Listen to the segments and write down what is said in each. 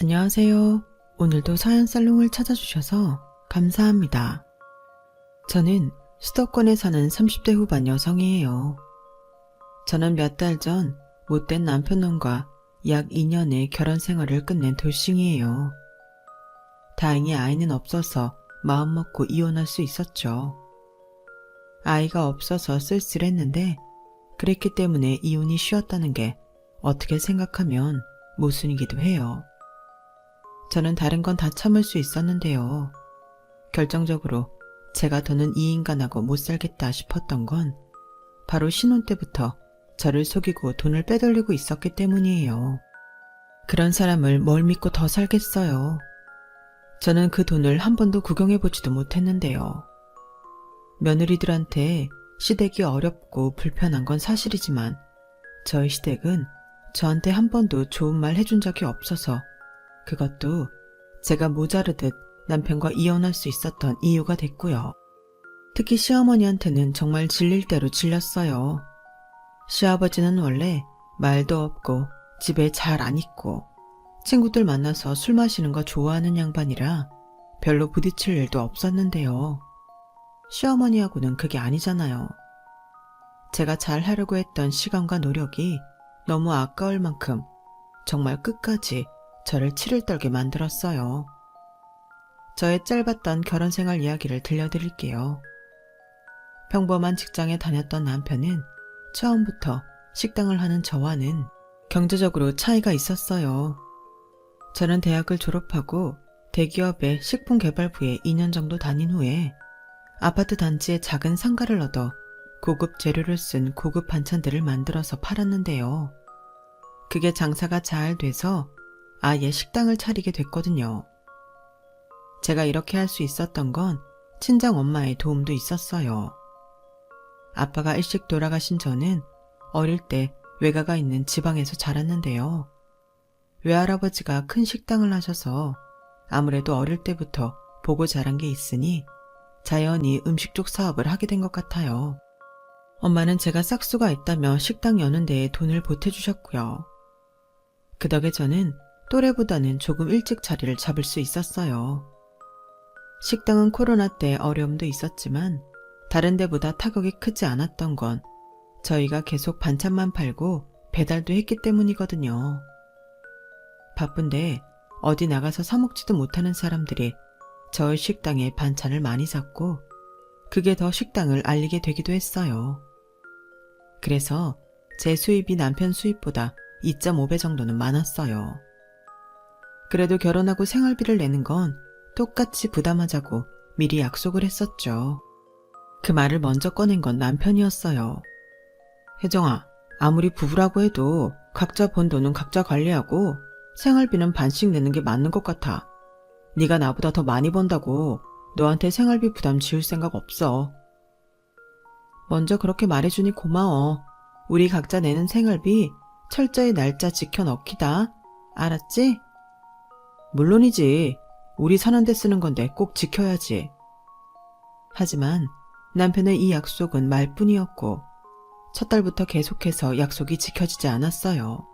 안녕하세요. 오늘도 사연살롱을 찾아주셔서 감사합니다. 저는 수도권에 사는 30대 후반 여성이에요. 저는 몇 달 전 못된 남편놈과 약 2년의 결혼 생활을 끝낸 돌싱이에요. 다행히 아이는 없어서 마음먹고 이혼할 수 있었죠. 아이가 없어서 쓸쓸했는데 그랬기 때문에 이혼이 쉬웠다는 게 어떻게 생각하면 모순이기도 해요. 저는 다른 건 다 참을 수 있었는데요. 결정적으로 제가 더는 이 인간하고 못 살겠다 싶었던 건 바로 신혼 때부터 저를 속이고 돈을 빼돌리고 있었기 때문이에요. 그런 사람을 뭘 믿고 더 살겠어요. 저는 그 돈을 한 번도 구경해보지도 못했는데요. 며느리들한테 시댁이 어렵고 불편한 건 사실이지만 저희 시댁은 저한테 한 번도 좋은 말 해준 적이 없어서 그것도 제가 모자르듯 남편과 이혼할 수 있었던 이유가 됐고요. 특히 시어머니한테는 정말 질릴 대로 질렸어요. 시아버지는 원래 말도 없고 집에 잘 안 있고 친구들 만나서 술 마시는 거 좋아하는 양반이라 별로 부딪힐 일도 없었는데요. 시어머니하고는 그게 아니잖아요. 제가 잘 하려고 했던 시간과 노력이 너무 아까울 만큼 정말 끝까지 저를 치를 떨게 만들었어요. 저의 짧았던 결혼 생활 이야기를 들려드릴게요. 평범한 직장에 다녔던 남편은 처음부터 식당을 하는 저와는 경제적으로 차이가 있었어요. 저는 대학을 졸업하고 대기업의 식품개발부에 2년 정도 다닌 후에 아파트 단지에 작은 상가를 얻어 고급 재료를 쓴 고급 반찬들을 만들어서 팔았는데요. 그게 장사가 잘 돼서 아예 식당을 차리게 됐거든요. 제가 이렇게 할 수 있었던 건 친정 엄마의 도움도 있었어요. 아빠가 일찍 돌아가신 저는 어릴 때 외가가 있는 지방에서 자랐는데요. 외할아버지가 큰 식당을 하셔서 아무래도 어릴 때부터 보고 자란 게 있으니 자연히 음식 쪽 사업을 하게 된 것 같아요. 엄마는 제가 싹수가 있다며 식당 여는 데에 돈을 보태주셨고요. 그 덕에 저는 또래보다는 조금 일찍 자리를 잡을 수 있었어요. 식당은 코로나 때 어려움도 있었지만 다른 데보다 타격이 크지 않았던 건 저희가 계속 반찬만 팔고 배달도 했기 때문이거든요. 바쁜데 어디 나가서 사 먹지도 못하는 사람들이 저희 식당에 반찬을 많이 샀고 그게 더 식당을 알리게 되기도 했어요. 그래서 제 수입이 남편 수입보다 2.5배 정도는 많았어요. 그래도 결혼하고 생활비를 내는 건 똑같이 부담하자고 미리 약속을 했었죠. 그 말을 먼저 꺼낸 건 남편이었어요. 혜정아, 아무리 부부라고 해도 각자 번 돈은 각자 관리하고 생활비는 반씩 내는 게 맞는 것 같아. 네가 나보다 더 많이 번다고 너한테 생활비 부담 지을 생각 없어. 먼저 그렇게 말해주니 고마워. 우리 각자 내는 생활비 철저히 날짜 지켜 넣기다. 알았지? 물론이지. 우리 사는 데 쓰는 건데 꼭 지켜야지. 하지만 남편의 이 약속은 말뿐이었고 첫 달부터 계속해서 약속이 지켜지지 않았어요.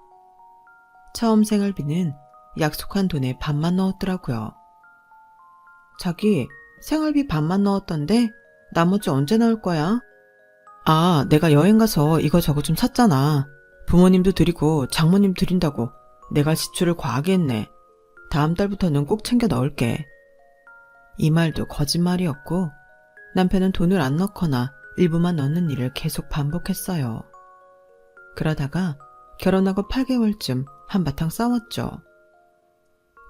처음 생활비는 약속한 돈의 반만 넣었더라고요. 자기, 생활비 반만 넣었던데 나머지 언제 나올 거야? 아, 내가 여행 가서 이거저거 좀 샀잖아. 부모님도 드리고 장모님 드린다고 내가 지출을 과하게 했네. 다음 달부터는 꼭 챙겨 넣을게. 이 말도 거짓말이었고 남편은 돈을 안 넣거나 일부만 넣는 일을 계속 반복했어요. 그러다가 결혼하고 8개월쯤 한바탕 싸웠죠.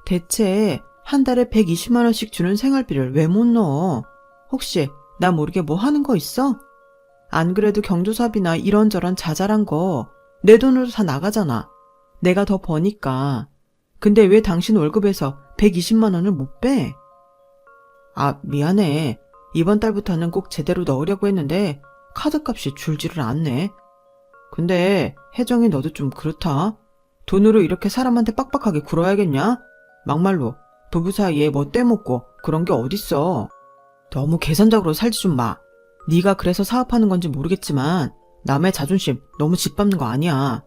대체 한 달에 120만 원씩 주는 생활비를 왜 못 넣어? 혹시 나 모르게 뭐 하는 거 있어? 안 그래도 경조사비나 이런저런 자잘한 거 내 돈으로 다 나가잖아. 내가 더 버니까. 근데 왜 당신 월급에서 120만 원을 못 빼? 아, 미안해. 이번 달부터는 꼭 제대로 넣으려고 했는데 카드값이 줄지를 않네. 근데 혜정이 너도 좀 그렇다. 돈으로 이렇게 사람한테 빡빡하게 굴어야겠냐? 막말로 부부 사이에 뭐 떼먹고 그런 게 어딨어. 너무 계산적으로 살지 좀 마. 네가 그래서 사업하는 건지 모르겠지만 남의 자존심 너무 짓밟는 거 아니야.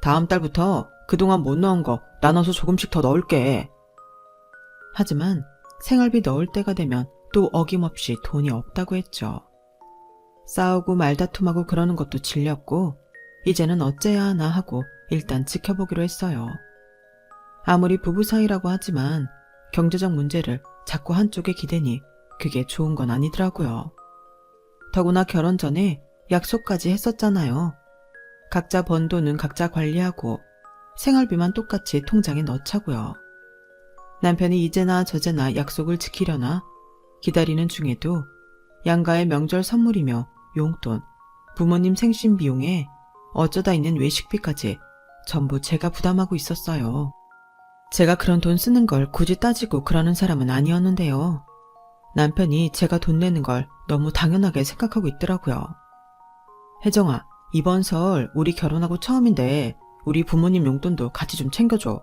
다음 달부터 그동안 못 넣은 거 나눠서 조금씩 더 넣을게. 하지만 생활비 넣을 때가 되면 또 어김없이 돈이 없다고 했죠. 싸우고 말다툼하고 그러는 것도 질렸고 이제는 어째야 하나 하고 일단 지켜보기로 했어요. 아무리 부부 사이라고 하지만 경제적 문제를 자꾸 한쪽에 기대니 그게 좋은 건 아니더라고요. 더구나 결혼 전에 약속까지 했었잖아요. 각자 번 돈은 각자 관리하고 생활비만 똑같이 통장에 넣자고요. 남편이 이제나 저제나 약속을 지키려나 기다리는 중에도 양가의 명절 선물이며 용돈, 부모님 생신 비용에 어쩌다 있는 외식비까지 전부 제가 부담하고 있었어요. 제가 그런 돈 쓰는 걸 굳이 따지고 그러는 사람은 아니었는데요. 남편이 제가 돈 내는 걸 너무 당연하게 생각하고 있더라고요. 혜정아, 이번 설 우리 결혼하고 처음인데 우리 부모님 용돈도 같이 좀 챙겨줘.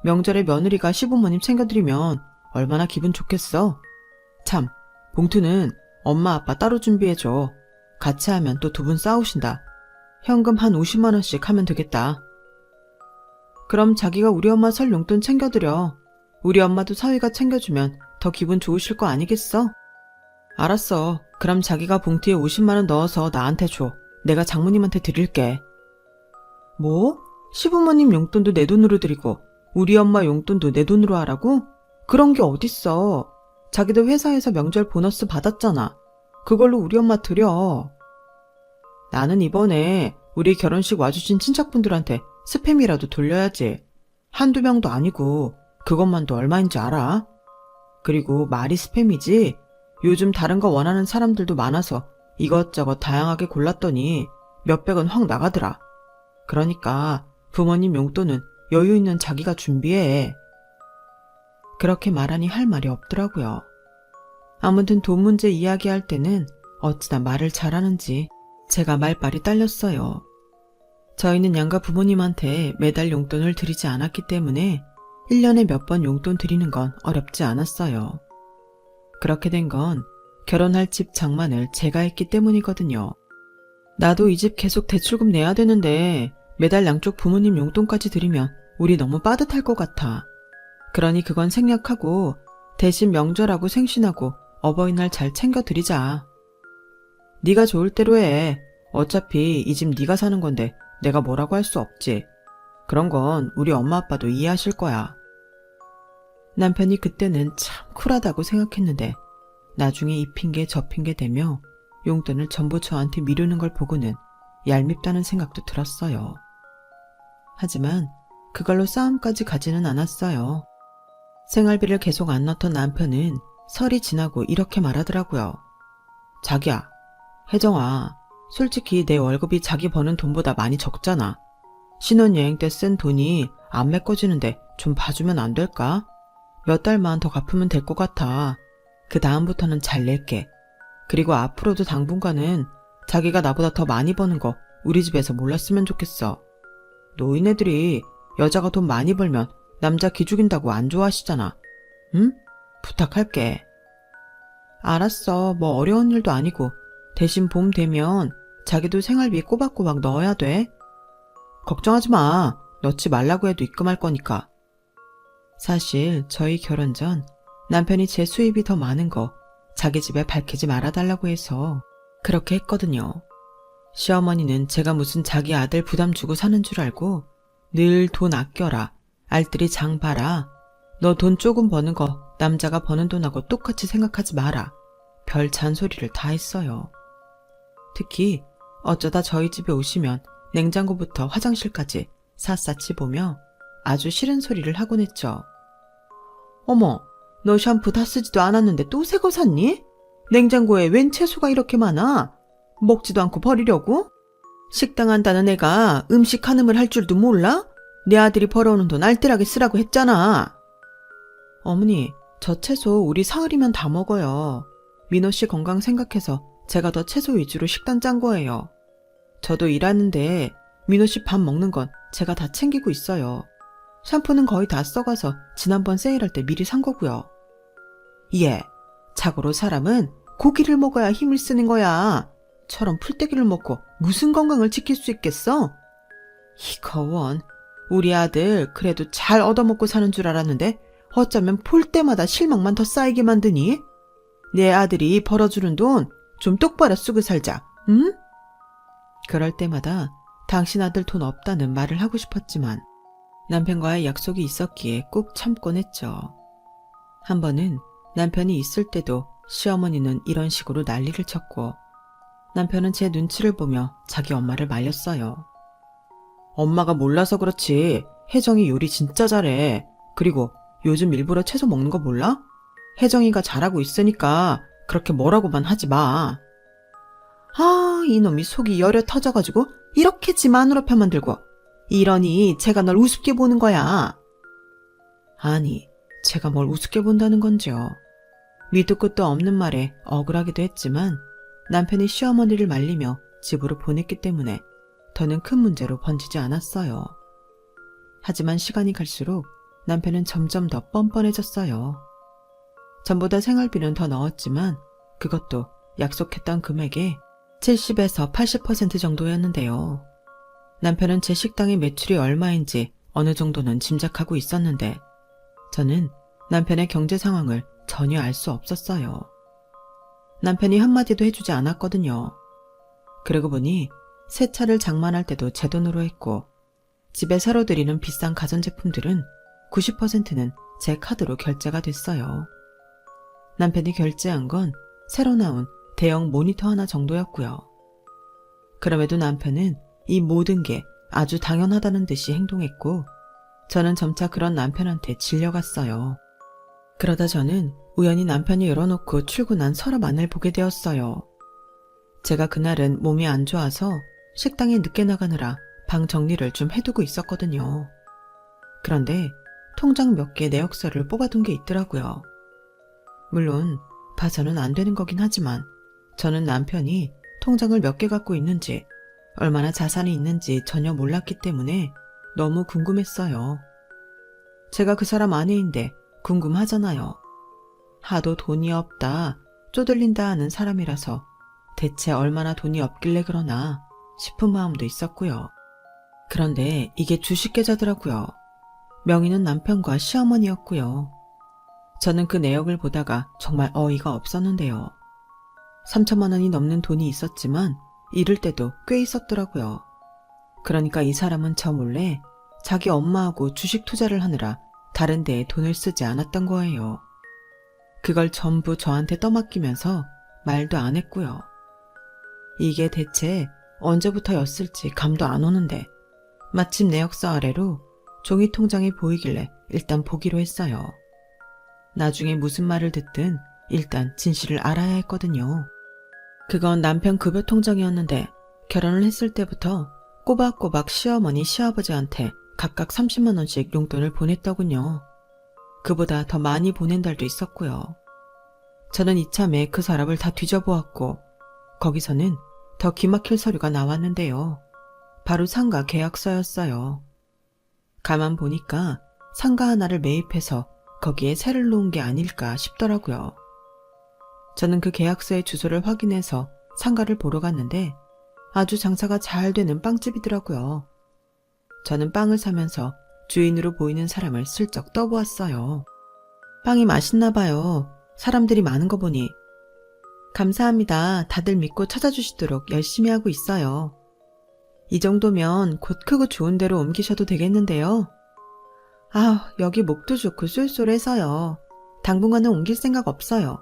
명절에 며느리가 시부모님 챙겨드리면 얼마나 기분 좋겠어. 참, 봉투는 엄마 아빠 따로 준비해줘. 같이 하면 또 두 분 싸우신다. 현금 한 50만 원씩 하면 되겠다. 그럼 자기가 우리 엄마 설 용돈 챙겨드려. 우리 엄마도 사위가 챙겨주면 더 기분 좋으실 거 아니겠어? 알았어. 그럼 자기가 봉투에 50만 원 넣어서 나한테 줘. 내가 장모님한테 드릴게. 뭐? 시부모님 용돈도 내 돈으로 드리고 우리 엄마 용돈도 내 돈으로 하라고? 그런 게 어딨어. 자기도 회사에서 명절 보너스 받았잖아. 그걸로 우리 엄마 드려. 나는 이번에 우리 결혼식 와주신 친척분들한테 스팸이라도 돌려야지. 한두 명도 아니고 그것만도 얼마인지 알아? 그리고 말이 스팸이지 요즘 다른 거 원하는 사람들도 많아서 이것저것 다양하게 골랐더니 몇백원 확 나가더라. 그러니까 부모님 용돈은 여유 있는 자기가 준비해. 그렇게 말하니 할 말이 없더라고요. 아무튼 돈 문제 이야기할 때는 어찌나 말을 잘하는지 제가 말빨이 딸렸어요. 저희는 양가 부모님한테 매달 용돈을 드리지 않았기 때문에 1년에 몇 번 용돈 드리는 건 어렵지 않았어요. 그렇게 된 건 결혼할 집 장만을 제가 했기 때문이거든요. 나도 이 집 계속 대출금 내야 되는데 매달 양쪽 부모님 용돈까지 드리면 우리 너무 빠듯할 것 같아. 그러니 그건 생략하고 대신 명절하고 생신하고 어버이날 잘 챙겨드리자. 네가 좋을 대로 해. 어차피 이 집 네가 사는 건데 내가 뭐라고 할 수 없지. 그런 건 우리 엄마 아빠도 이해하실 거야. 남편이 그때는 참 쿨하다고 생각했는데 나중에 이 핑계 저 핑계 대며 용돈을 전부 저한테 미루는 걸 보고는 얄밉다는 생각도 들었어요. 하지만 그걸로 싸움까지 가지는 않았어요. 생활비를 계속 안 넣던 남편은 설이 지나고 이렇게 말하더라고요. 자기야, 혜정아, 솔직히 내 월급이 자기 버는 돈보다 많이 적잖아. 신혼여행 때 쓴 돈이 안 메꿔지는데 좀 봐주면 안 될까? 몇 달만 더 갚으면 될 것 같아. 그 다음부터는 잘 낼게. 그리고 앞으로도 당분간은 자기가 나보다 더 많이 버는 거 우리 집에서 몰랐으면 좋겠어. 노인네들이 여자가 돈 많이 벌면 남자 기죽인다고 안 좋아하시잖아. 응? 부탁할게. 알았어. 뭐 어려운 일도 아니고 대신 봄 되면 자기도 생활비 꼬박꼬박 넣어야 돼. 걱정하지 마. 넣지 말라고 해도 입금할 거니까. 사실 저희 결혼 전 남편이 제 수입이 더 많은 거 자기 집에 밝히지 말아달라고 해서 그렇게 했거든요. 시어머니는 제가 무슨 자기 아들 부담 주고 사는 줄 알고 늘 돈 아껴라, 알뜰히 장 봐라, 너 돈 조금 버는 거 남자가 버는 돈하고 똑같이 생각하지 마라, 별 잔소리를 다 했어요. 특히 어쩌다 저희 집에 오시면 냉장고부터 화장실까지 샅샅이 보며 아주 싫은 소리를 하곤 했죠. 어머, 너 샴푸 다 쓰지도 않았는데 또 새 거 샀니? 냉장고에 웬 채소가 이렇게 많아? 먹지도 않고 버리려고? 식당 한다는 애가 음식 한음을 할 줄도 몰라? 내 아들이 벌어오는 돈 알뜰하게 쓰라고 했잖아. 어머니, 저 채소 우리 사흘이면 다 먹어요. 민호 씨 건강 생각해서 제가 더 채소 위주로 식단 짠 거예요. 저도 일하는데 민호 씨 밥 먹는 건 제가 다 챙기고 있어요. 샴푸는 거의 다 써가서 지난번 세일할 때 미리 산 거고요. 예, 자고로 사람은 고기를 먹어야 힘을 쓰는 거야. 처럼 풀떼기를 먹고 무슨 건강을 지킬 수 있겠어? 이거 원, 우리 아들 그래도 잘 얻어먹고 사는 줄 알았는데 어쩌면 볼 때마다 실망만 더 쌓이게 만드니? 내 아들이 벌어주는 돈 좀 똑바로 쓰고 살자, 응? 그럴 때마다 당신 아들 돈 없다는 말을 하고 싶었지만 남편과의 약속이 있었기에 꼭 참곤 했죠. 한 번은 남편이 있을 때도 시어머니는 이런 식으로 난리를 쳤고 남편은 제 눈치를 보며 자기 엄마를 말렸어요. 엄마가 몰라서 그렇지 혜정이 요리 진짜 잘해. 그리고 요즘 일부러 채소 먹는 거 몰라? 혜정이가 잘하고 있으니까 그렇게 뭐라고만 하지 마. 아, 이놈이 속이 여려 터져가지고 이렇게 지 마누라 편만 들고 이러니 제가 널 우습게 보는 거야. 아니, 제가 뭘 우습게 본다는 건지요. 밑도 끝도 없는 말에 억울하기도 했지만 남편이 시어머니를 말리며 집으로 보냈기 때문에 더는 큰 문제로 번지지 않았어요. 하지만 시간이 갈수록 남편은 점점 더 뻔뻔해졌어요. 전보다 생활비는 더 넣었지만 그것도 약속했던 금액의 70에서 80% 정도였는데요. 남편은 제 식당의 매출이 얼마인지 어느 정도는 짐작하고 있었는데 저는 남편의 경제 상황을 전혀 알 수 없었어요. 남편이 한마디도 해주지 않았거든요. 그러고 보니 새 차를 장만할 때도 제 돈으로 했고 집에 새로 들이는 비싼 가전제품들은 90%는 제 카드로 결제가 됐어요. 남편이 결제한 건 새로 나온 대형 모니터 하나 정도였고요. 그럼에도 남편은 이 모든 게 아주 당연하다는 듯이 행동했고 저는 점차 그런 남편한테 질려갔어요. 그러다 저는 우연히 남편이 열어놓고 출근한 서랍 안을 보게 되었어요. 제가 그날은 몸이 안 좋아서 식당에 늦게 나가느라 방 정리를 좀 해두고 있었거든요. 그런데 통장 몇 개 내역서를 뽑아둔 게 있더라고요. 물론 봐서는 안 되는 거긴 하지만 저는 남편이 통장을 몇 개 갖고 있는지 얼마나 자산이 있는지 전혀 몰랐기 때문에 너무 궁금했어요. 제가 그 사람 아내인데 궁금하잖아요. 하도 돈이 없다, 쪼들린다 하는 사람이라서 대체 얼마나 돈이 없길래 그러나 싶은 마음도 있었고요. 그런데 이게 주식 계좌더라고요. 명의는 남편과 시어머니였고요. 저는 그 내역을 보다가 정말 어이가 없었는데요. 3천만 원이 넘는 돈이 있었지만 잃을 때도 꽤 있었더라고요. 그러니까 이 사람은 저 몰래 자기 엄마하고 주식 투자를 하느라 다른 데에 돈을 쓰지 않았던 거예요. 그걸 전부 저한테 떠맡기면서 말도 안 했고요. 이게 대체 언제부터였을지 감도 안 오는데 마침 내역서 아래로 종이 통장이 보이길래 일단 보기로 했어요. 나중에 무슨 말을 듣든 일단 진실을 알아야 했거든요. 그건 남편 급여 통장이었는데 결혼을 했을 때부터 꼬박꼬박 시어머니 시아버지한테 각각 30만 원씩 용돈을 보냈더군요. 그보다 더 많이 보낸 달도 있었고요. 저는 이참에 그 서랍을 다 뒤져보았고 거기서는 더 기막힐 서류가 나왔는데요. 바로 상가 계약서였어요. 가만 보니까 상가 하나를 매입해서 거기에 세를 놓은 게 아닐까 싶더라고요. 저는 그 계약서의 주소를 확인해서 상가를 보러 갔는데 아주 장사가 잘 되는 빵집이더라고요. 저는 빵을 사면서 주인으로 보이는 사람을 슬쩍 떠보았어요. 빵이 맛있나 봐요. 사람들이 많은 거 보니. 감사합니다. 다들 믿고 찾아주시도록 열심히 하고 있어요. 이 정도면 곧 크고 좋은 데로 옮기셔도 되겠는데요. 아, 여기 목도 좋고 쏠쏠해서요. 당분간은 옮길 생각 없어요.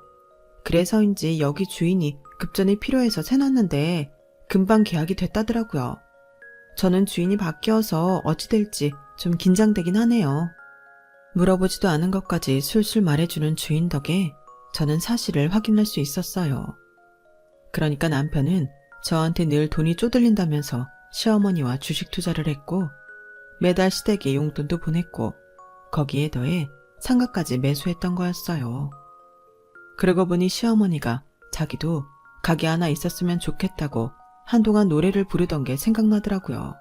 그래서인지 여기 주인이 급전이 필요해서 새놨는데 금방 계약이 됐다더라고요. 저는 주인이 바뀌어서 어찌 될지 좀 긴장되긴 하네요. 물어보지도 않은 것까지 술술 말해주는 주인 덕에 저는 사실을 확인할 수 있었어요. 그러니까 남편은 저한테 늘 돈이 쪼들린다면서 시어머니와 주식 투자를 했고 매달 시댁에 용돈도 보냈고 거기에 더해 상가까지 매수했던 거였어요. 그러고 보니 시어머니가 자기도 가게 하나 있었으면 좋겠다고 한동안 노래를 부르던 게 생각나더라고요.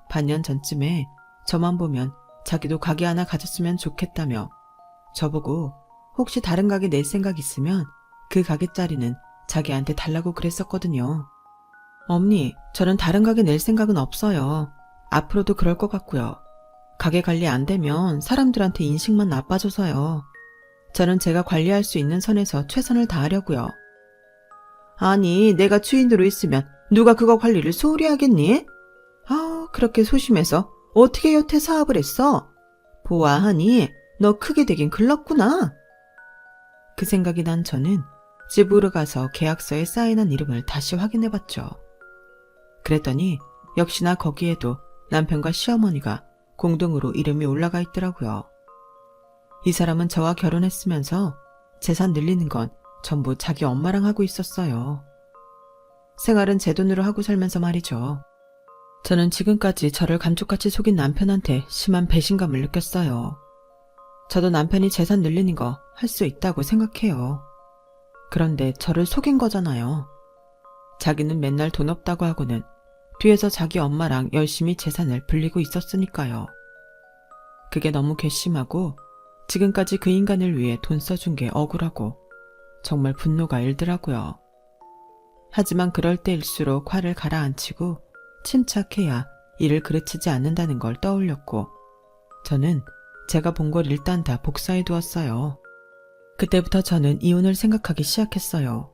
반년 전쯤에 저만 보면 자기도 가게 하나 가졌으면 좋겠다며 저보고 혹시 다른 가게 낼 생각 있으면 그 가게짜리는 자기한테 달라고 그랬었거든요. 어머니, 저는 다른 가게 낼 생각은 없어요. 앞으로도 그럴 것 같고요. 가게 관리 안 되면 사람들한테 인식만 나빠져서요. 저는 제가 관리할 수 있는 선에서 최선을 다하려고요. 아니, 내가 주인으로 있으면 누가 그거 관리를 소홀히 하겠니? 그렇게 소심해서 어떻게 여태 사업을 했어? 보아하니 너 크게 되긴 글렀구나. 그 생각이 난 저는 집으로 가서 계약서에 사인한 이름을 다시 확인해봤죠. 그랬더니 역시나 거기에도 남편과 시어머니가 공동으로 이름이 올라가 있더라고요. 이 사람은 저와 결혼했으면서 재산 늘리는 건 전부 자기 엄마랑 하고 있었어요. 생활은 제 돈으로 하고 살면서 말이죠. 저는 지금까지 저를 감쪽같이 속인 남편한테 심한 배신감을 느꼈어요. 저도 남편이 재산 늘리는 거 할 수 있다고 생각해요. 그런데 저를 속인 거잖아요. 자기는 맨날 돈 없다고 하고는 뒤에서 자기 엄마랑 열심히 재산을 불리고 있었으니까요. 그게 너무 괘씸하고 지금까지 그 인간을 위해 돈 써준 게 억울하고 정말 분노가 일더라고요. 하지만 그럴 때일수록 화를 가라앉히고 침착해야 일을 그르치지 않는다는 걸 떠올렸고 저는 제가 본 걸 일단 다 복사해 두었어요. 그때부터 저는 이혼을 생각하기 시작했어요.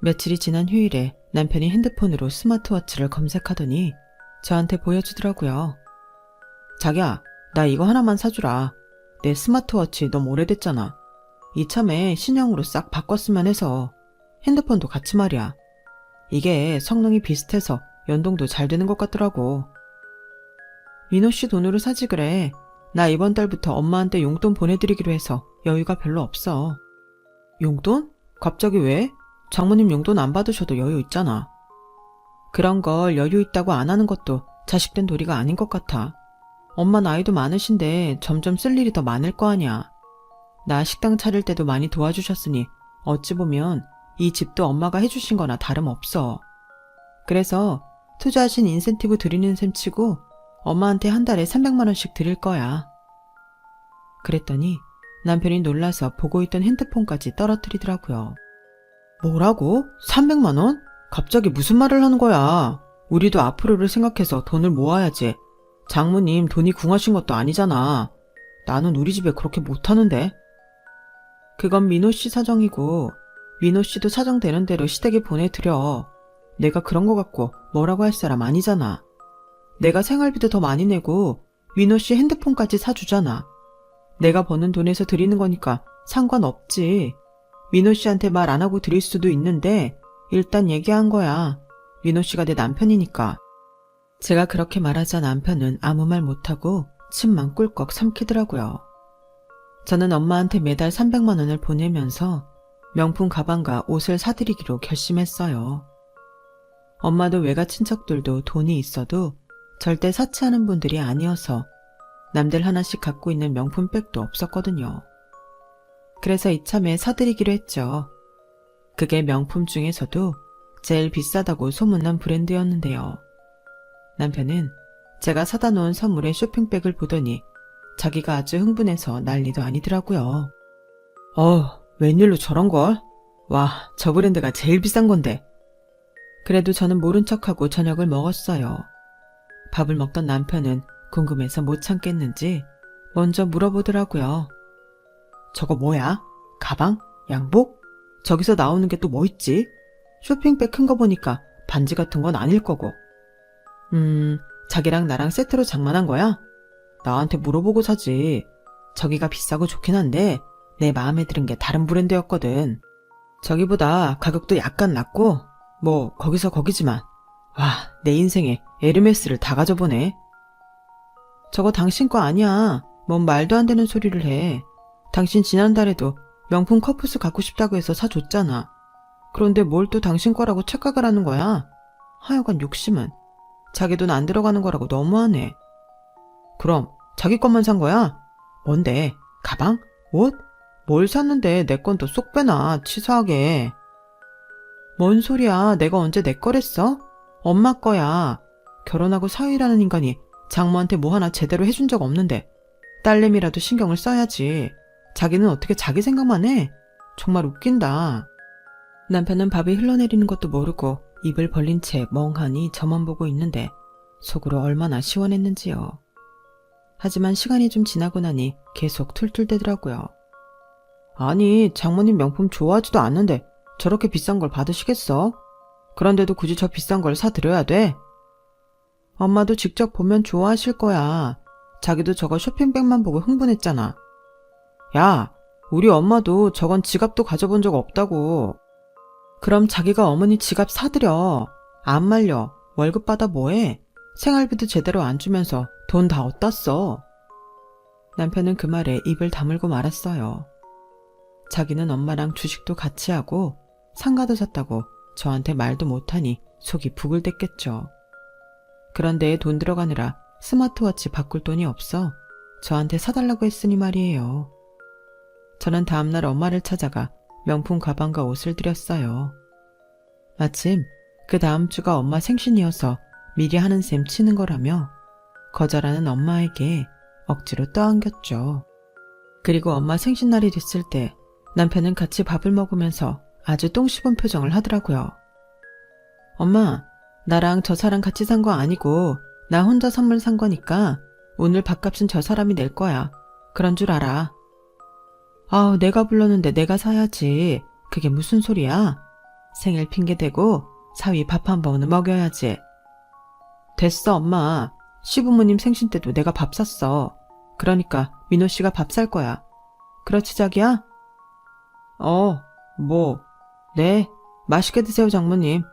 며칠이 지난 휴일에 남편이 핸드폰으로 스마트워치를 검색하더니 저한테 보여주더라고요. 자기야, 나 이거 하나만 사주라. 내 스마트워치 너무 오래됐잖아. 이참에 신형으로 싹 바꿨으면 해서. 핸드폰도 같이 말이야. 이게 성능이 비슷해서 연동도 잘 되는 것 같더라고. 민호 씨 돈으로 사지 그래. 나 이번 달부터 엄마한테 용돈 보내드리기로 해서 여유가 별로 없어. 용돈? 갑자기 왜? 장모님 용돈 안 받으셔도 여유 있잖아. 그런 걸 여유 있다고 안 하는 것도 자식된 도리가 아닌 것 같아. 엄마 나이도 많으신데 점점 쓸 일이 더 많을 거 아니야. 나 식당 차릴 때도 많이 도와주셨으니 어찌 보면 이 집도 엄마가 해주신 거나 다름없어. 그래서 투자하신 인센티브 드리는 셈 치고 엄마한테 한 달에 300만 원씩 드릴 거야. 그랬더니 남편이 놀라서 보고 있던 핸드폰까지 떨어뜨리더라고요. 뭐라고? 300만 원? 갑자기 무슨 말을 하는 거야? 우리도 앞으로를 생각해서 돈을 모아야지. 장모님 돈이 궁하신 것도 아니잖아. 나는 우리 집에 그렇게 못하는데. 그건 민호 씨 사정이고 민호 씨도 사정되는 대로 시댁에 보내드려. 내가 그런 거 갖고 뭐라고 할 사람 아니잖아. 내가 생활비도 더 많이 내고 민호 씨 핸드폰까지 사주잖아. 내가 버는 돈에서 드리는 거니까 상관없지. 민호 씨한테 말 안 하고 드릴 수도 있는데 일단 얘기한 거야. 민호 씨가 내 남편이니까. 제가 그렇게 말하자 남편은 아무 말 못하고 침만 꿀꺽 삼키더라고요. 저는 엄마한테 매달 300만 원을 보내면서 명품 가방과 옷을 사드리기로 결심했어요. 엄마도 외가 친척들도 돈이 있어도 절대 사치하는 분들이 아니어서 남들 하나씩 갖고 있는 명품 백도 없었거든요. 그래서 이참에 사드리기로 했죠. 그게 명품 중에서도 제일 비싸다고 소문난 브랜드였는데요. 남편은 제가 사다 놓은 선물의 쇼핑백을 보더니 자기가 아주 흥분해서 난리도 아니더라고요. 웬일로 저런 걸? 와, 저 브랜드가 제일 비싼 건데. 그래도 저는 모른 척하고 저녁을 먹었어요. 밥을 먹던 남편은 궁금해서 못 참겠는지 먼저 물어보더라고요. 저거 뭐야? 가방? 양복? 저기서 나오는 게 또 뭐 있지? 쇼핑백 큰 거 보니까 반지 같은 건 아닐 거고. 자기랑 나랑 세트로 장만한 거야? 나한테 물어보고 사지. 저기가 비싸고 좋긴 한데 내 마음에 드는 게 다른 브랜드였거든. 저기보다 가격도 약간 낮고 뭐 거기서 거기지만 와, 내 인생에 에르메스를 다 가져보네. 저거 당신 거 아니야. 뭔 말도 안 되는 소리를 해. 당신 지난달에도 명품 커프스 갖고 싶다고 해서 사줬잖아. 그런데 뭘 또 당신 거라고 착각을 하는 거야? 하여간 욕심은. 자기 돈 안 들어가는 거라고 너무하네. 그럼 자기 것만 산 거야? 뭔데? 가방? 옷? 뭘 샀는데 내 건 또 쏙 빼나 치사하게. 뭔 소리야. 내가 언제 내 거랬어? 엄마 거야. 결혼하고 사위라는 인간이 장모한테 뭐 하나 제대로 해준 적 없는데 딸내미라도 신경을 써야지. 자기는 어떻게 자기 생각만 해? 정말 웃긴다. 남편은 밥이 흘러내리는 것도 모르고 입을 벌린 채 멍하니 저만 보고 있는데 속으로 얼마나 시원했는지요. 하지만 시간이 좀 지나고 나니 계속 툴툴대더라고요. 아니, 장모님 명품 좋아하지도 않는데 저렇게 비싼 걸 받으시겠어? 그런데도 굳이 저 비싼 걸 사드려야 돼? 엄마도 직접 보면 좋아하실 거야. 자기도 저거 쇼핑백만 보고 흥분했잖아. 야, 우리 엄마도 저건 지갑도 가져본 적 없다고. 그럼 자기가 어머니 지갑 사드려. 안 말려. 월급 받아 뭐해? 생활비도 제대로 안 주면서 돈 다 어디다 써? 남편은 그 말에 입을 다물고 말았어요. 자기는 엄마랑 주식도 같이 하고 상가도 샀다고 저한테 말도 못하니 속이 부글댔겠죠. 그런데 돈 들어가느라 스마트워치 바꿀 돈이 없어 저한테 사달라고 했으니 말이에요. 저는 다음날 엄마를 찾아가 명품 가방과 옷을 드렸어요. 마침 그 다음 주가 엄마 생신이어서 미리 하는 셈 치는 거라며 거절하는 엄마에게 억지로 떠안겼죠. 그리고 엄마 생신날이 됐을 때 남편은 같이 밥을 먹으면서 아주 똥 씹은 표정을 하더라고요. 엄마, 나랑 저 사람 같이 산 거 아니고 나 혼자 선물 산 거니까 오늘 밥값은 저 사람이 낼 거야. 그런 줄 알아. 아우, 내가 불렀는데 내가 사야지. 그게 무슨 소리야? 생일 핑계대고 사위 밥 한 번은 먹여야지. 됐어, 엄마. 시부모님 생신 때도 내가 밥 샀어. 그러니까 민호 씨가 밥 살 거야. 그렇지, 자기야? 네. 맛있게 드세요, 장모님.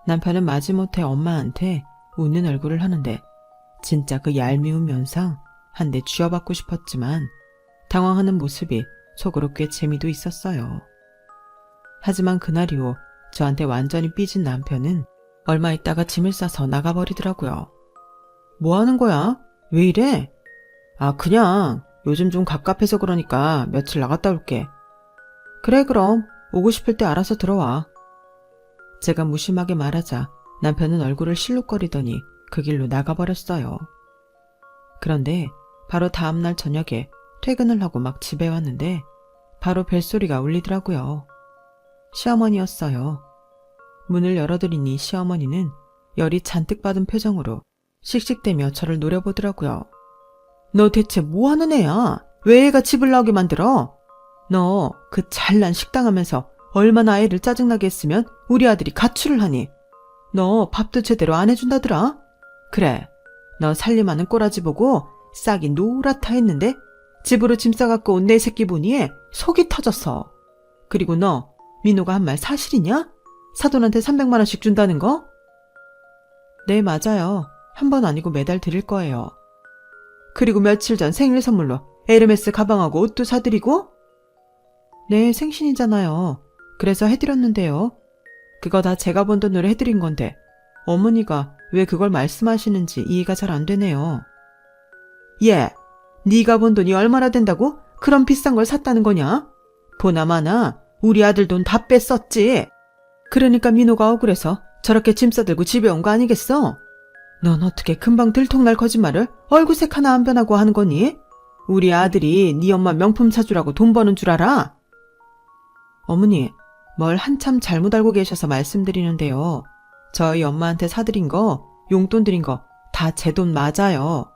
남편은 마지못해 엄마한테 웃는 얼굴을 하는데 진짜 그 얄미운 면상 한 대 쥐어받고 싶었지만 당황하는 모습이 속으로 꽤 재미도 있었어요. 하지만 그날 이후 저한테 완전히 삐진 남편은 얼마 있다가 짐을 싸서 나가버리더라고요. 뭐 하는 거야? 왜 이래? 아, 그냥 요즘 좀 갑갑해서 그러니까 며칠 나갔다 올게. 그래, 그럼 오고 싶을 때 알아서 들어와. 제가 무심하게 말하자 남편은 얼굴을 실룩거리더니 그 길로 나가버렸어요. 그런데 바로 다음날 저녁에 퇴근을 하고 막 집에 왔는데 바로 벨소리가 울리더라고요. 시어머니였어요. 문을 열어드리니 시어머니는 열이 잔뜩 받은 표정으로 씩씩대며 저를 노려보더라고요. 너 대체 뭐 하는 애야? 왜 애가 집을 나오게 만들어? 너 그 잘난 식당 하면서 얼마나 애를 짜증나게 했으면 우리 아들이 가출을 하니? 너 밥도 제대로 안 해준다더라? 그래, 너 살림하는 꼬라지 보고 싹이 노랗다 했는데 집으로 짐 싸갖고 온 내 새끼 보니 속이 터졌어. 그리고 너 민호가 한 말 사실이냐? 사돈한테 300만 원씩 준다는 거? 네, 맞아요. 한 번 아니고 매달 드릴 거예요. 그리고 며칠 전 생일 선물로 에르메스 가방하고 옷도 사드리고? 네, 생신이잖아요. 그래서 해드렸는데요. 그거 다 제가 번 돈으로 해드린 건데 어머니가 왜 그걸 말씀하시는지 이해가 잘 안 되네요. 얘, 네가 번 돈이 얼마나 된다고 그런 비싼 걸 샀다는 거냐? 보나마나 우리 아들 돈 다 뺐었지. 그러니까 민호가 억울해서 저렇게 짐 싸들고 집에 온 거 아니겠어? 넌 어떻게 금방 들통날 거짓말을 얼굴색 하나 안 변하고 하는 거니? 우리 아들이 네 엄마 명품 사주라고 돈 버는 줄 알아? 어머니, 뭘 한참 잘못 알고 계셔서 말씀드리는데요. 저희 엄마한테 사드린 거, 용돈 드린 거 다 제 돈 맞아요.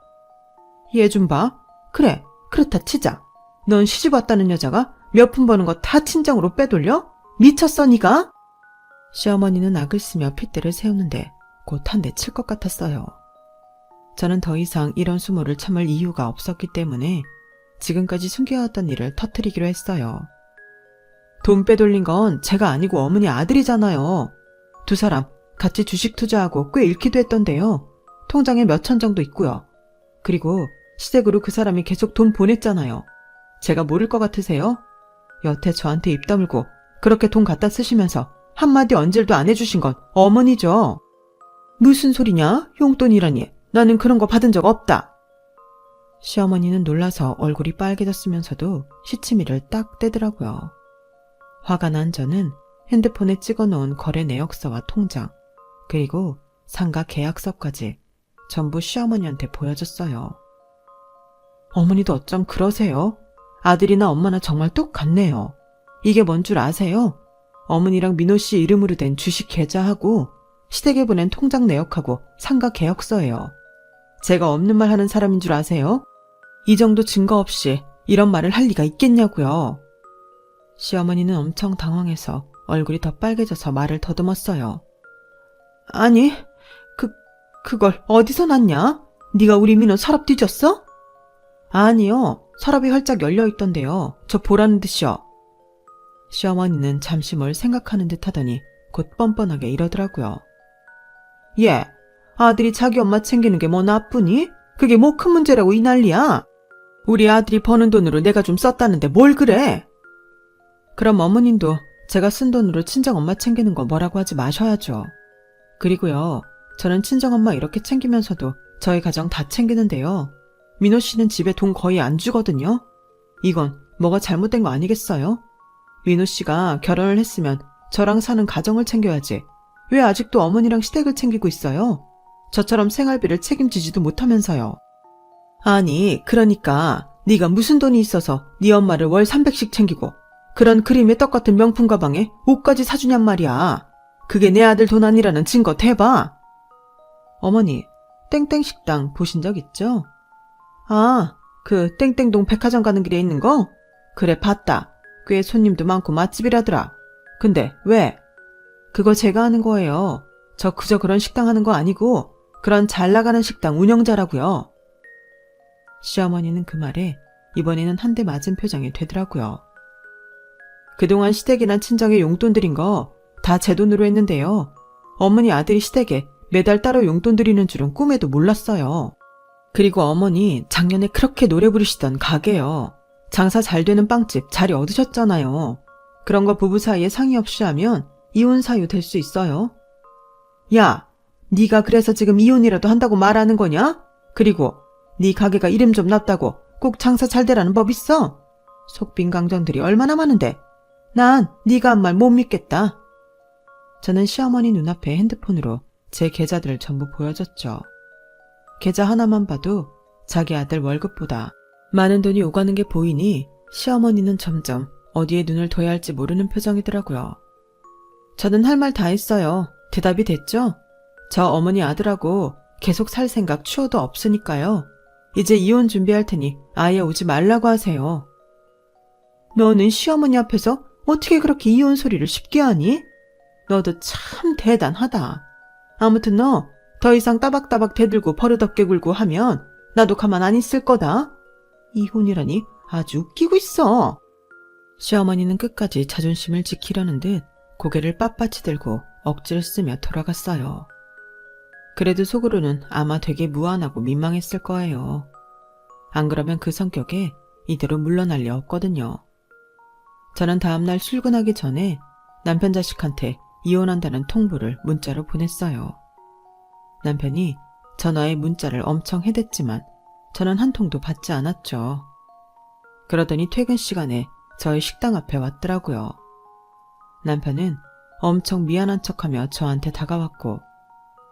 얘 좀 봐. 그래, 그렇다 치자. 넌 시집 왔다는 여자가 몇 푼 버는 거 다 친정으로 빼돌려? 미쳤어, 니가? 시어머니는 악을 쓰며 핏대를 세우는데 곧 한 대 칠 것 같았어요. 저는 더 이상 이런 수모를 참을 이유가 없었기 때문에 지금까지 숨겨왔던 일을 터뜨리기로 했어요. 돈 빼돌린 건 제가 아니고 어머니 아들이잖아요. 두 사람 같이 주식 투자하고 꽤 잃기도 했던데요. 통장에 몇천 정도 있고요. 그리고 시댁으로 그 사람이 계속 돈 보냈잖아요. 제가 모를 것 같으세요? 여태 저한테 입 다물고 그렇게 돈 갖다 쓰시면서 한마디 언질도 안 해주신 건 어머니죠. 무슨 소리냐? 용돈이라니. 나는 그런 거 받은 적 없다. 시어머니는 놀라서 얼굴이 빨개졌으면서도 시치미를 딱 떼더라고요. 화가 난 저는 핸드폰에 찍어놓은 거래 내역서와 통장, 그리고 상가 계약서까지 전부 시어머니한테 보여줬어요. 어머니도 어쩜 그러세요? 아들이나 엄마나 정말 똑같네요. 이게 뭔 줄 아세요? 어머니랑 민호 씨 이름으로 된 주식 계좌하고 시댁에 보낸 통장 내역하고 상가 계약서예요. 제가 없는 말 하는 사람인 줄 아세요? 이 정도 증거 없이 이런 말을 할 리가 있겠냐고요. 시어머니는 엄청 당황해서 얼굴이 더 빨개져서 말을 더듬었어요. 아니, 그걸 어디서 났냐? 네가 우리 민호 서랍 뒤졌어? 아니요, 서랍이 활짝 열려있던데요. 저 보라는 듯이요. 시어머니는 잠시 뭘 생각하는 듯 하더니 곧 뻔뻔하게 이러더라고요. 예, 아들이 자기 엄마 챙기는 게 뭐 나쁘니? 그게 뭐 큰 문제라고 이 난리야? 우리 아들이 버는 돈으로 내가 좀 썼다는데 뭘 그래? 그럼 어머님도 제가 쓴 돈으로 친정엄마 챙기는 거 뭐라고 하지 마셔야죠. 그리고요, 저는 친정엄마 이렇게 챙기면서도 저희 가정 다 챙기는데요. 민호 씨는 집에 돈 거의 안 주거든요. 이건 뭐가 잘못된 거 아니겠어요? 민호 씨가 결혼을 했으면 저랑 사는 가정을 챙겨야지. 왜 아직도 어머니랑 시댁을 챙기고 있어요? 저처럼 생활비를 책임지지도 못하면서요. 아니, 그러니까 네가 무슨 돈이 있어서 네 엄마를 월 300씩 챙기고 그런 그림의 떡 같은 명품 가방에 옷까지 사주냔 말이야. 그게 내 아들 돈 아니라는 증거 대봐. 어머니, 땡땡 식당 보신 적 있죠? 아, 그 땡땡동 백화점 가는 길에 있는 거? 그래, 봤다. 꽤 손님도 많고 맛집이라더라. 근데 왜? 그거 제가 하는 거예요. 저 그저 그런 식당 하는 거 아니고 그런 잘 나가는 식당 운영자라고요. 시어머니는 그 말에 이번에는 한 대 맞은 표정이 되더라고요. 그동안 시댁이나 친정에 용돈 드린 거 다 제 돈으로 했는데요. 어머니 아들이 시댁에 매달 따로 용돈 드리는 줄은 꿈에도 몰랐어요. 그리고 어머니 작년에 그렇게 노래 부르시던 가게요. 장사 잘 되는 빵집 자리 얻으셨잖아요. 그런 거 부부 사이에 상의 없이 하면 이혼 사유 될 수 있어요. 야, 네가 그래서 지금 이혼이라도 한다고 말하는 거냐? 그리고 네 가게가 이름 좀 났다고 꼭 장사 잘 되라는 법 있어? 속빈 강정들이 얼마나 많은데 난 네가 한 말 못 믿겠다. 저는 시어머니 눈앞에 핸드폰으로 제 계좌들을 전부 보여줬죠. 계좌 하나만 봐도 자기 아들 월급보다 많은 돈이 오가는 게 보이니 시어머니는 점점 어디에 눈을 둬야 할지 모르는 표정이더라고요. 저는 할 말 다 했어요. 대답이 됐죠? 저 어머니 아들하고 계속 살 생각 추호도 없으니까요. 이제 이혼 준비할 테니 아예 오지 말라고 하세요. 너는 시어머니 앞에서 어떻게 그렇게 이혼 소리를 쉽게 하니? 너도 참 대단하다. 아무튼 너 더 이상 따박따박 대들고 버릇없게 굴고 하면 나도 가만 안 있을 거다. 이혼이라니 아주 웃기고 있어. 시어머니는 끝까지 자존심을 지키려는 듯 고개를 빳빳이 들고 억지를 쓰며 돌아갔어요. 그래도 속으로는 아마 되게 무안하고 민망했을 거예요. 안 그러면 그 성격에 이대로 물러날 리 없거든요. 저는 다음날 출근하기 전에 남편 자식한테 이혼한다는 통보를 문자로 보냈어요. 남편이 전화에 문자를 엄청 해댔지만 저는 한 통도 받지 않았죠. 그러더니 퇴근 시간에 저희 식당 앞에 왔더라고요. 남편은 엄청 미안한 척하며 저한테 다가왔고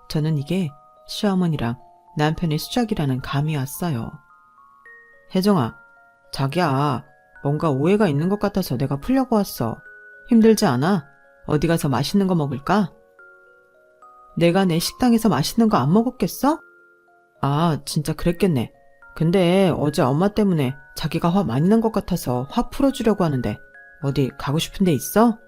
저는 이게 시어머니랑 남편의 수작이라는 감이 왔어요. 혜정아, 자기야, 뭔가 오해가 있는 것 같아서 내가 풀려고 왔어. 힘들지 않아? 어디 가서 맛있는 거 먹을까? 내가 내 식당에서 맛있는 거 안 먹었겠어? 아, 진짜 그랬겠네. 근데 어제 엄마 때문에 자기가 화 많이 난 것 같아서 화 풀어주려고 하는데 어디 가고 싶은 데 있어?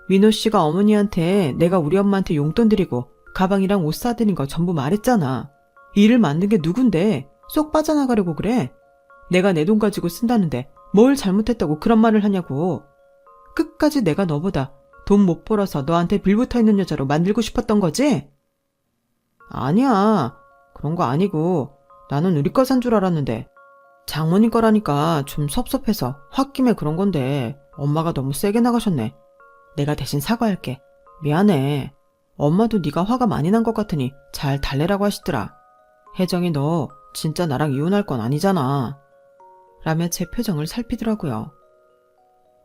민호 씨가 어머니한테 내가 우리 엄마한테 용돈 드리고 가방이랑 옷 사드린 거 전부 말했잖아. 일을 만든 게 누군데 쏙 빠져나가려고 그래. 내가 내 돈 가지고 쓴다는데 뭘 잘못했다고 그런 말을 하냐고. 끝까지 내가 너보다 돈 못 벌어서 너한테 빌붙어 있는 여자로 만들고 싶었던 거지? 아니야. 그런 거 아니고 나는 우리 거 산 줄 알았는데 장모님 거라니까 좀 섭섭해서 홧김에 그런 건데 엄마가 너무 세게 나가셨네. 내가 대신 사과할게. 미안해. 엄마도 네가 화가 많이 난 것 같으니 잘 달래라고 하시더라. 혜정이 너 진짜 나랑 이혼할 건 아니잖아. 라며 제 표정을 살피더라고요.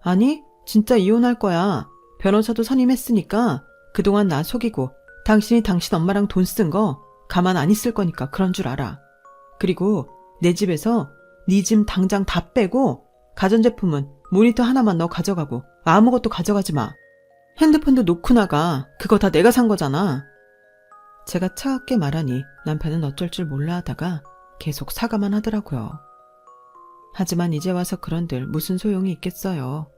아니, 진짜 이혼할 거야. 변호사도 선임했으니까 그동안 나 속이고 당신이 당신 엄마랑 돈 쓴 거 가만 안 있을 거니까 그런 줄 알아. 그리고 내 집에서 네 짐 당장 다 빼고 가전제품은 모니터 하나만 너 가져가고 아무것도 가져가지 마. 핸드폰도 놓고 나가. 그거 다 내가 산 거잖아. 제가 차갑게 말하니 남편은 어쩔 줄 몰라 하다가 계속 사과만 하더라고요. 하지만 이제 와서 그런들 무슨 소용이 있겠어요.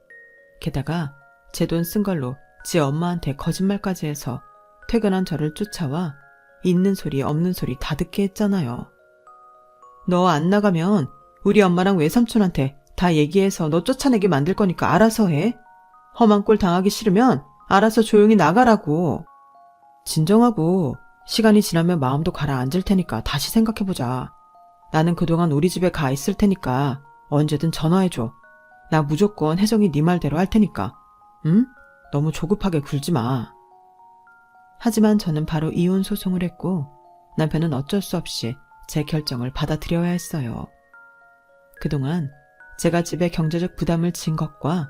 게다가 제 돈 쓴 걸로 지 엄마한테 거짓말까지 해서 퇴근한 저를 쫓아와 있는 소리 없는 소리 다 듣게 했잖아요. 너 안 나가면 우리 엄마랑 외삼촌한테 다 얘기해서 너 쫓아내게 만들 거니까 알아서 해. 험한 꼴 당하기 싫으면 알아서 조용히 나가라고. 진정하고 시간이 지나면 마음도 가라앉을 테니까 다시 생각해보자. 나는 그동안 우리 집에 가 있을 테니까 언제든 전화해줘. 나 무조건 혜정이 네 말대로 할 테니까. 응? 너무 조급하게 굴지 마. 하지만 저는 바로 이혼 소송을 했고 남편은 어쩔 수 없이 제 결정을 받아들여야 했어요. 그동안 제가 집에 경제적 부담을 진 것과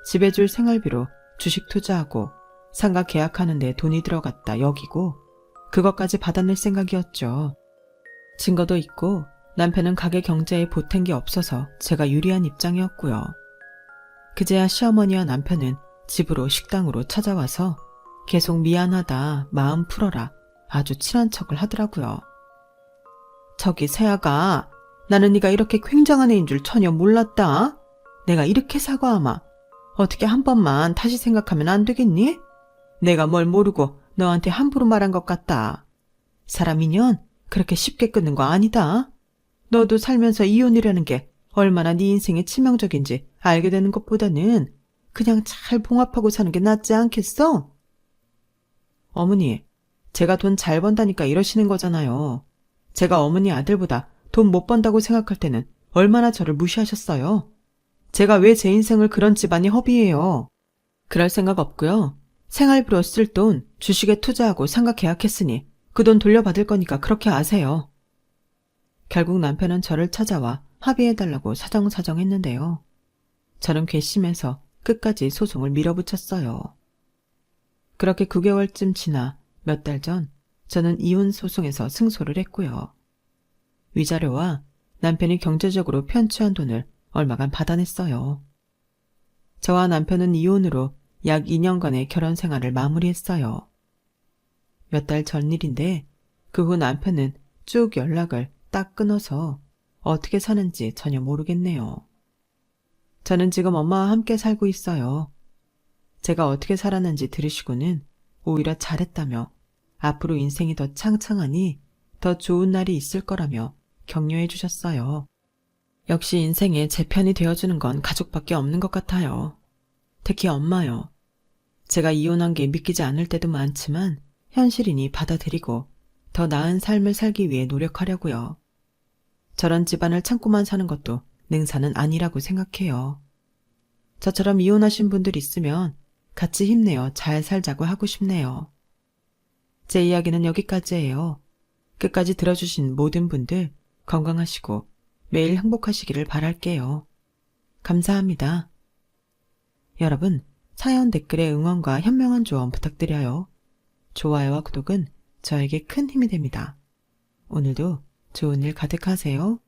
집에 줄 생활비로 주식 투자하고 상가 계약하는 데 돈이 들어갔다 여기고 그것까지 받아낼 생각이었죠. 증거도 있고 남편은 가게 경제에 보탠 게 없어서 제가 유리한 입장이었고요. 그제야 시어머니와 남편은 집으로 식당으로 찾아와서 계속 미안하다, 마음 풀어라 아주 친한 척을 하더라고요. 저기 세아가 나는 네가 이렇게 굉장한 애인 줄 전혀 몰랐다. 내가 이렇게 사과하마. 어떻게 한 번만 다시 생각하면 안 되겠니? 내가 뭘 모르고 너한테 함부로 말한 것 같다. 사람 인연 그렇게 쉽게 끊는 거 아니다. 너도 살면서 이혼이라는 게 얼마나 네 인생에 치명적인지 알게 되는 것보다는 그냥 잘 봉합하고 사는 게 낫지 않겠어? 어머니, 제가 돈 잘 번다니까 이러시는 거잖아요. 제가 어머니 아들보다 돈 못 번다고 생각할 때는 얼마나 저를 무시하셨어요. 제가 왜 제 인생을 그런 집안이 허비해요. 그럴 생각 없고요. 생활비로 쓸 돈 주식에 투자하고 상가 계약했으니 그 돈 돌려받을 거니까 그렇게 아세요. 결국 남편은 저를 찾아와 합의해달라고 사정사정했는데요. 저는 괘씸해서 끝까지 소송을 밀어붙였어요. 그렇게 9개월쯤 지나 몇 달 전 저는 이혼 소송에서 승소를 했고요. 위자료와 남편이 경제적으로 편취한 돈을 얼마간 받아냈어요. 저와 남편은 이혼으로 약 2년간의 결혼 생활을 마무리했어요. 몇 달 전 일인데 그 후 남편은 쭉 연락을 딱 끊어서 어떻게 사는지 전혀 모르겠네요. 저는 지금 엄마와 함께 살고 있어요. 제가 어떻게 살았는지 들으시고는 오히려 잘했다며 앞으로 인생이 더 창창하니 더 좋은 날이 있을 거라며 격려해 주셨어요. 역시 인생에 제 편이 되어주는 건 가족밖에 없는 것 같아요. 특히 엄마요. 제가 이혼한 게 믿기지 않을 때도 많지만 현실이니 받아들이고 더 나은 삶을 살기 위해 노력하려고요. 저런 집안을 참고만 사는 것도 능사는 아니라고 생각해요. 저처럼 이혼하신 분들 있으면 같이 힘내어 잘 살자고 하고 싶네요. 제 이야기는 여기까지예요. 끝까지 들어주신 모든 분들 건강하시고 매일 행복하시기를 바랄게요. 감사합니다. 여러분, 사연 댓글에 응원과 현명한 조언 부탁드려요. 좋아요와 구독은 저에게 큰 힘이 됩니다. 오늘도 좋은 일 가득하세요.